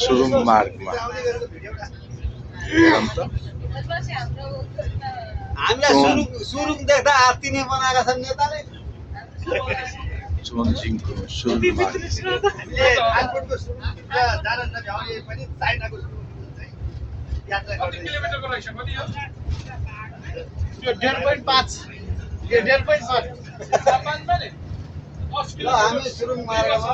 सुरुङ मार्गमा हेरौँ त हामीलाई सुरुङ देख्दा आत्तिने बनाएका छन् नेताले। चोनजिङको सुरुङ मार्ग हामीले कानपुरको सुरुङ जान नभ्याउने पनि चाइनाको सुरुङ चाहिँ यात्रा गर्दै किलोमिटरको रहेछ कति हो यो 1.5 यो 1.5 जापानमा नि 10 ल हामी सुरुङ मार्गमा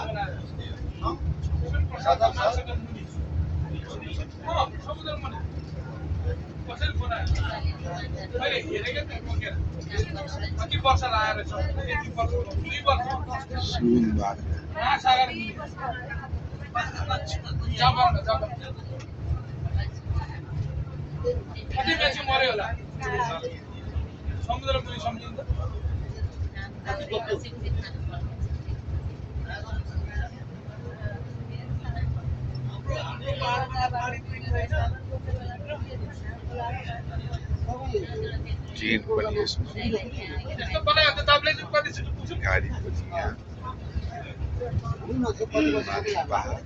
समुद्रमा नि कसरी बनायो मैले हेरेकै थिएँ बोकेर कति वर्ष लगाएर छ यति वर्ष 2 वर्ष सुरुङ मार्ग महासागर जापान कति मान्छे मर्यो होला समुद्र मुनि सम्झिन्छ ट्रेन पनि यसमा यस्तो बनायो भने त तपाईँले चाहिँ कति छिटो पुग्छौँ गाडी पनि यहाँ पहाड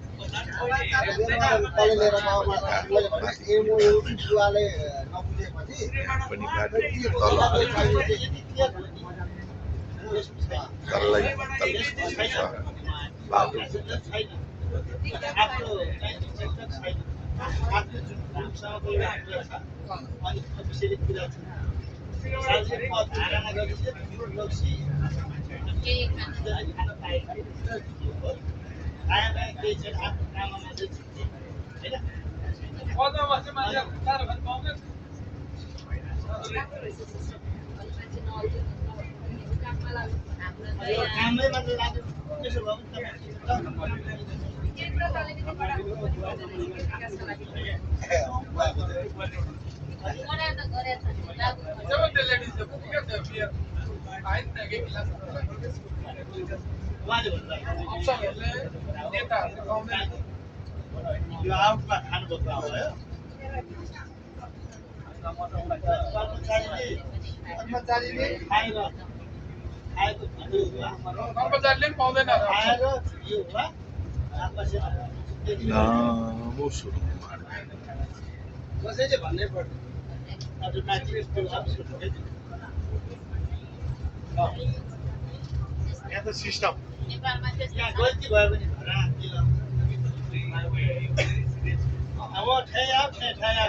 तल लिएर एमओयुले नबुझेपछि पनि गाडी तल तल्लै छ बाटो पदमा बस्ने मान्छे साह्रो भए पाउँदैन काममै मात्र लाग्यो त्यसो भयो जब त्यो लेडिजले पुग्यो त्यो बियर आइन न के गिलास अफसरहरूले नेताहरूले पाउँदैन यो आउटमा खानु पर्छ भयो कर्मचारीले खाएर खाएको कर्मचारीले पनि पाउँदैन खाएर यो होला लामो सुरुङ मार्ग कसैले भन्नै पर्दैन अब माथि यहाँ त सिस्टम यहाँ गल्ती भयो भने अब ठ्याया